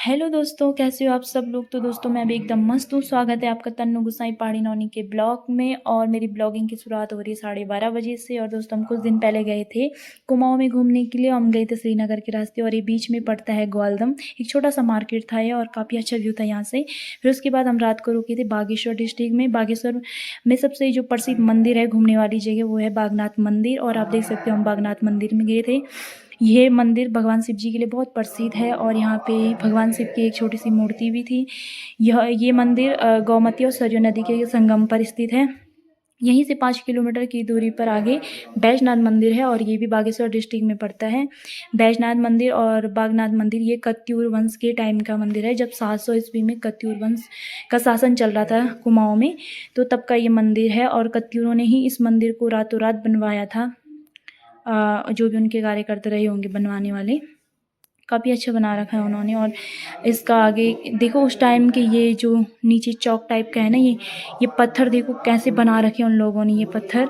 Hello दोस्तों, कैसे हो आप सब लोग। तो दोस्तों मैं अभी एकदम मस्त हूँ। स्वागत है आपका तन्नू गुसाई पहाड़ी नौनी के ब्लॉग में। और मेरी ब्लॉगिंग की शुरुआत हो रही है 12:30 बजे से। और दोस्तों हम कुछ दिन पहले गए थे कुमाऊं में घूमने के लिए। हम गए थे श्रीनगर के रास्ते और ये बीच में पड़ता है ग्वालदम। एक छोटा सा मार्केट था ये और काफ़ी अच्छा व्यू था यहाँ से। फिर उसके बाद हम रात को रुके थे बागेश्वर डिस्ट्रिक्ट में। बागेश्वर में सबसे जो प्रसिद्ध मंदिर है घूमने वाली जगह वो है बागनाथ मंदिर। और आप देख सकते हो हम बागनाथ मंदिर में गए थे। ये मंदिर भगवान शिव जी के लिए बहुत प्रसिद्ध है और यहाँ पे भगवान शिव की एक छोटी सी मूर्ति भी थी। ये मंदिर गोमती और सरयू नदी के संगम पर स्थित है। यहीं से 5 किलोमीटर की दूरी पर आगे बैजनाथ मंदिर है और ये भी बागेश्वर डिस्ट्रिक्ट में पड़ता है। बैजनाथ मंदिर और बागनाथ मंदिर ये कत्यूर वंश के टाइम का मंदिर है। जब 700 ईस्वी में कत्यूर वंश का शासन चल रहा था कुमाऊं में, तो तब का ये मंदिर है। और कत्यूरों ने ही इस मंदिर को रातों रात बनवाया था। जो भी उनके कार्यकर्ता रहे होंगे बनवाने वाले, काफ़ी अच्छा बना रखा है उन्होंने। और इसका आगे देखो उस टाइम के ये जो नीचे चौक टाइप का है ना, ये पत्थर देखो कैसे बना रखे हैं उन लोगों ने ये पत्थर।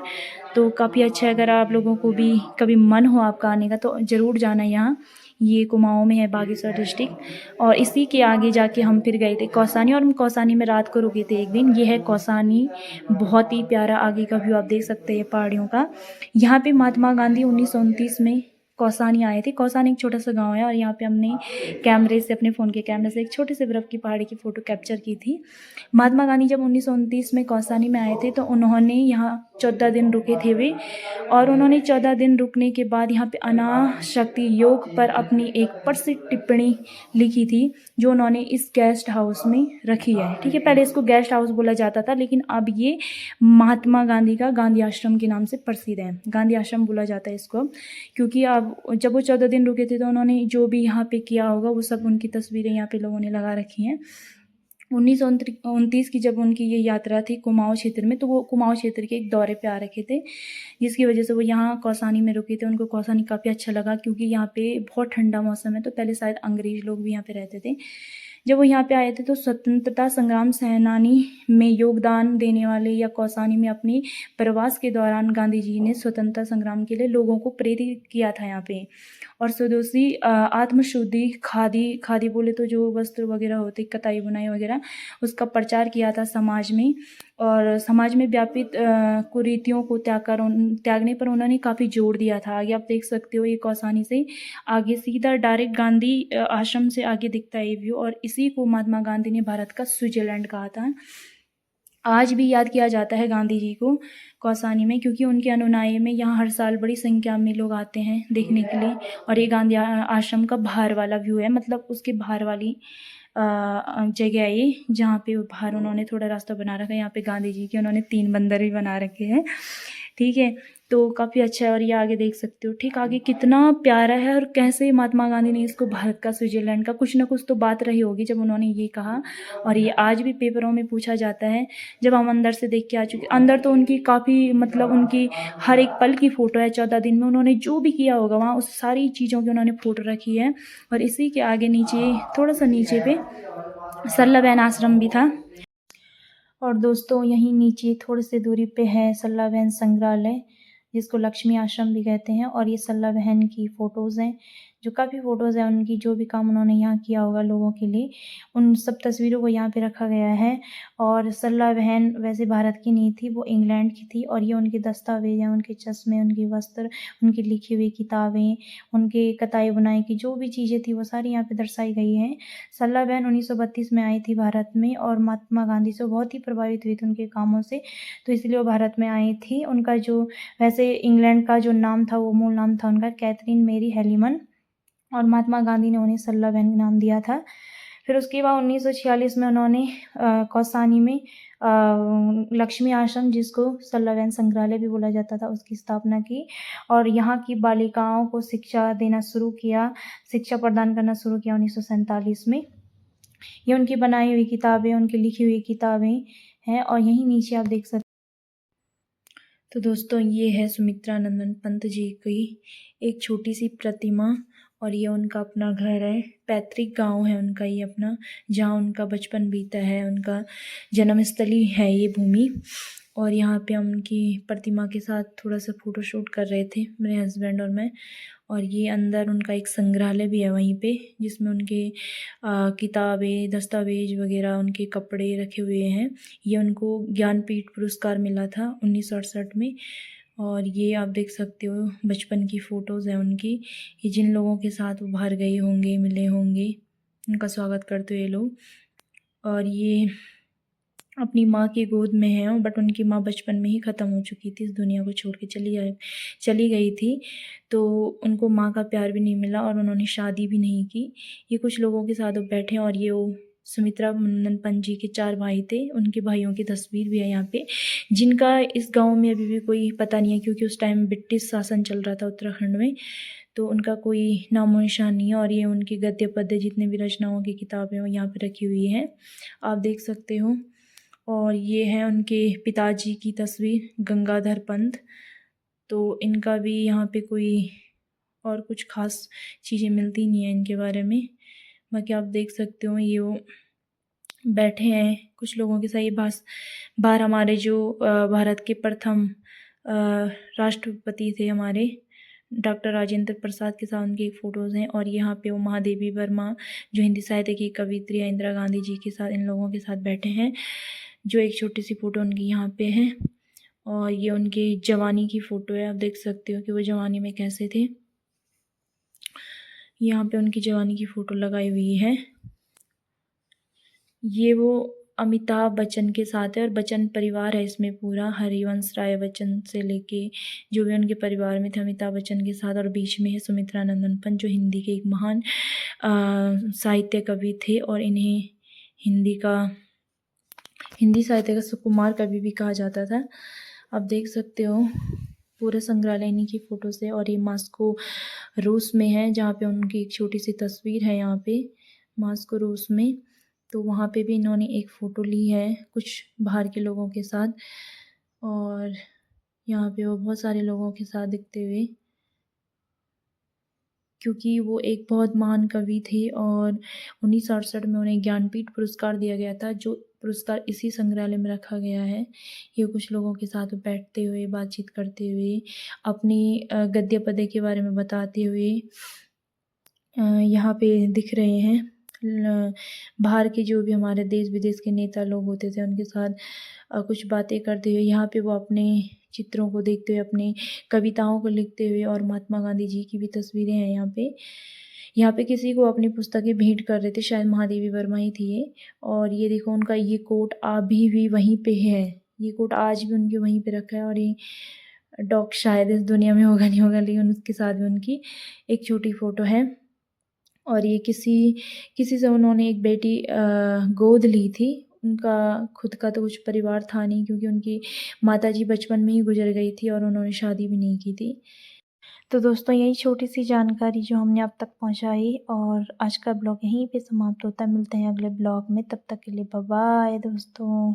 तो काफ़ी अच्छा है। अगर आप लोगों को भी कभी मन हो आपका आने का तो ज़रूर जाना यहाँ। ये कुमाऊं में है बागेश्वर डिस्ट्रिक्ट। और इसी के आगे जाके हम फिर गए थे कौसानी। और हम कौसानी में रात को रुके थे एक दिन। ये है कौसानी, बहुत ही प्यारा आगे का व्यू आप देख सकते हैं पहाड़ियों का। यहाँ पे महात्मा गांधी 1929 में कौसानी आए थे। कौसानी एक छोटा सा गांव है और यहाँ पे हमने कैमरे से, अपने फ़ोन के कैमरे से एक छोटे से बर्फ़ की पहाड़ी की फ़ोटो कैप्चर की थी। महात्मा गांधी जब 1929 में कौसानी में आए थे तो उन्होंने यहाँ 14 दिन रुके थे वे। और उन्होंने 14 दिन रुकने के बाद यहाँ पे अनाशक्ति योग पर अपनी एक प्रसिद्ध टिप्पणी लिखी थी, जो उन्होंने इस गेस्ट हाउस में रखी है। ठीक है, पहले इसको गेस्ट हाउस बोला जाता था लेकिन अब ये महात्मा गांधी का गांधी आश्रम के नाम से प्रसिद्ध है। गांधी आश्रम बोला जाता है इसको अब, क्योंकि अब जब वो 14 दिन रुके थे तो उन्होंने जो भी यहाँ पे किया होगा वो सब उनकी तस्वीरें यहाँ पे लोगों ने लगा रखी हैं। 1929 की जब उनकी ये यात्रा थी कुमाऊं क्षेत्र में, तो वो कुमाऊं क्षेत्र के एक दौरे पे आ रखे थे, जिसकी वजह से वो यहाँ कौसानी में रुके थे। उनको कौसानी काफ़ी अच्छा लगा क्योंकि यहाँ पे बहुत ठंडा मौसम है। तो पहले शायद अंग्रेज लोग भी यहाँ पे रहते थे। जब वो यहाँ पे आए थे तो स्वतंत्रता संग्राम सेनानी में योगदान देने वाले या कौसानी में अपने प्रवास के दौरान गांधी जी ने स्वतंत्रता संग्राम के लिए लोगों को प्रेरित किया था यहाँ पे। और स्वदेशी आत्मशुद्धि, खादी, खादी बोले तो जो वस्त्र वगैरह होते, कताई बुनाई वगैरह, उसका प्रचार किया था समाज में। और समाज में व्यापित कुरीतियों को त्यागने पर उन्होंने काफ़ी जोर दिया था। आगे आप देख सकते हो ये कौसानी से आगे सीधा डायरेक्ट गांधी आश्रम से आगे दिखता है ये व्यू। और इसी को महात्मा गांधी ने भारत का स्विट्जरलैंड कहा था। आज भी याद किया जाता है गांधी जी को कौसानी में, क्योंकि उनके अनुयायी में यहाँ हर साल बड़ी संख्या में लोग आते हैं देखने के लिए। और ये गांधी आश्रम का बाहर वाला व्यू है, मतलब उसके बाहर वाली जगह है ये, जहाँ पे बाहर उन्होंने थोड़ा रास्ता बना रखा है। यहाँ पे गांधी जी के उन्होंने 3 बंदर भी बना रखे हैं। ठीक है, तो काफ़ी अच्छा है। और ये आगे देख सकते हो, ठीक आगे कितना प्यारा है। और कैसे महात्मा गांधी ने इसको भारत का स्विट्जरलैंड का, कुछ ना कुछ तो बात रही होगी जब उन्होंने ये कहा। और ये आज भी पेपरों में पूछा जाता है। जब हम अंदर से देख के आ चुके, अंदर तो उनकी काफ़ी, मतलब उनकी हर एक पल की फ़ोटो है। 14 दिन में उन्होंने जो भी किया होगा वहाँ उस सारी चीज़ों की उन्होंने फ़ोटो रखी है। और इसी के आगे नीचे, थोड़ा सा नीचे पे सरलाबेन आश्रम भी था। और दोस्तों यहीं नीचे थोड़ी सी दूरी पे है सरलाबेन संग्रहालय, जिसको लक्ष्मी आश्रम भी कहते हैं। और ये सरला बहन की फ़ोटोज़ हैं, जो काफ़ी फ़ोटोज़ हैं उनकी, जो भी काम उन्होंने यहाँ किया होगा लोगों के लिए, उन सब तस्वीरों को यहाँ पे रखा गया है। और सरला बहन वैसे भारत की नहीं थी, वो इंग्लैंड की थी। और ये उनके दस्तावेज हैं, उनके चश्मे, उनके वस्त्र, उनकी लिखी हुई किताबें, उनके कताई बुनाई की जो भी चीज़ें थी वो सारी यहाँ पे दर्शाई गई हैं। सरला बहन 1932 में आई थी भारत में और महात्मा गांधी से बहुत ही प्रभावित हुई थी उनके कामों से, तो इसलिए वो भारत में आई थी। उनका जो वैसे इंग्लैंड का जो नाम था, वो मूल नाम था उनका कैथरीन मेरी हेलीमन, और महात्मा गांधी ने उन्हें सरला बहन नाम दिया था। फिर उसके बाद 1946 में उन्होंने कौसानी में लक्ष्मी आश्रम, जिसको सरला बहन संग्रहालय भी बोला जाता था, उसकी स्थापना की। और यहाँ की बालिकाओं को शिक्षा देना शुरू किया, शिक्षा प्रदान करना शुरू किया 1947 में। ये उनकी बनाई हुई किताबें, उनकी लिखी हुई किताबें हैं। और यहीं नीचे आप देख सकते। तो दोस्तों ये है सुमित्रा नंदन पंत जी की एक छोटी सी प्रतिमा। और ये उनका अपना घर है, पैतृक गांव है उनका ये अपना, जहाँ उनका बचपन बीता है, उनका जन्मस्थली है ये भूमि। और यहाँ पे हम उनकी प्रतिमा के साथ थोड़ा सा फ़ोटोशूट कर रहे थे, मेरे हस्बैंड और मैं। और ये अंदर उनका एक संग्रहालय भी है वहीं पे, जिसमें उनके किताबें, दस्तावेज वगैरह, उनके कपड़े रखे हुए हैं। ये उनको ज्ञानपीठ पुरस्कार मिला था 1968 में। और ये आप देख सकते हो बचपन की फ़ोटोज़ हैं उनकी। ये जिन लोगों के साथ वो बाहर गए होंगे, मिले होंगे, उनका स्वागत करते हुए लोग। और ये अपनी माँ की गोद में हैं, बट उनकी माँ बचपन में ही ख़त्म हो चुकी थी, इस दुनिया को छोड़ के चली गई थी। तो उनको माँ का प्यार भी नहीं मिला और उन्होंने शादी भी नहीं की। ये कुछ लोगों के साथ वो बैठे हैं। और ये वो सुमित्रा नंदन पंत जी के 4 भाई थे, उनके भाइयों की तस्वीर भी है यहाँ पे, जिनका इस गांव में अभी भी कोई पता नहीं है, क्योंकि उस टाइम ब्रिटिश शासन चल रहा था उत्तराखंड में, तो उनका कोई नामो निशान नहीं है। और ये उनकी गद्य पद्य जितने भी रचनाओं की किताबें वो यहाँ पे रखी हुई हैं, आप देख सकते हो। और ये है उनके पिताजी की तस्वीर, गंगाधर पंत। तो इनका भी यहाँ पे कोई और कुछ ख़ास चीज़ें मिलती नहीं है इनके बारे में। बाकी आप देख सकते हो ये वो बैठे हैं कुछ लोगों के साथ। ये बाहर हमारे जो भारत के प्रथम राष्ट्रपति थे हमारे डॉक्टर राजेंद्र प्रसाद के साथ उनकी एक फ़ोटोज़ हैं। और यहाँ पे वो महादेवी वर्मा जो हिंदी साहित्य की कवित्री है, इंदिरा गांधी जी के साथ, इन लोगों के साथ बैठे हैं, जो एक छोटी सी फ़ोटो उनकी यहाँ पे है। और ये उनकी जवानी की फ़ोटो है, आप देख सकते हो कि वो जवानी में कैसे थे। यहाँ पे उनकी जवानी की फ़ोटो लगाई हुई है। ये वो अमिताभ बच्चन के साथ है और बच्चन परिवार है इसमें पूरा, हरिवंश राय बच्चन से लेके जो भी उनके परिवार में थे अमिताभ बच्चन के साथ। और बीच में है सुमित्रा नंदन पंत, जो हिंदी के एक महान साहित्य कवि थे और इन्हें हिंदी साहित्य का सुकुमार कवि भी कहा जाता था। आप देख सकते हो पूरा संग्रहालय इन्हीं की फ़ोटो से। और ये मास्को रूस में है, जहाँ पे उनकी एक छोटी सी तस्वीर है यहाँ पे मास्को रूस में। तो वहाँ पे भी इन्होंने एक फ़ोटो ली है कुछ बाहर के लोगों के साथ। और यहाँ पे वो बहुत सारे लोगों के साथ दिखते हुए, क्योंकि वो एक बहुत महान कवि थे। और 1968 में उन्हें ज्ञानपीठ पुरस्कार दिया गया था, जो पुरस्कार इसी संग्रहालय में रखा गया है। ये कुछ लोगों के साथ बैठते हुए, बातचीत करते हुए, अपनी गद्य पद्य के बारे में बताते हुए यहाँ पे दिख रहे हैं। बाहर के जो भी हमारे देश विदेश के नेता लोग होते थे उनके साथ कुछ बातें करते हुए, यहाँ पे वो अपने चित्रों को देखते हुए, अपनी कविताओं को लिखते हुए। और महात्मा गांधी जी की भी तस्वीरें हैं यहाँ पे किसी को अपनी पुस्तकें भेंट कर रहे थे, शायद महादेवी वर्मा ही थी ये। और ये देखो उनका ये कोट अभी भी वहीं पे है, ये कोट आज भी उनके वहीं पे रखा है। और ये डॉग शायद इस दुनिया में होगा नहीं होगा, लेकिन उसके साथ भी उनकी एक छोटी फ़ोटो है। और ये किसी से उन्होंने एक बेटी गोद ली थी। उनका खुद का तो कुछ परिवार था नहीं, क्योंकि उनकी माताजी बचपन में ही गुजर गई थी और उन्होंने शादी भी नहीं की थी। तो दोस्तों यही छोटी सी जानकारी जो हमने अब तक पहुंचाई, और आज का ब्लॉग यहीं पे समाप्त होता है। मिलते हैं अगले ब्लॉग में, तब तक के लिए बाय बाय दोस्तों।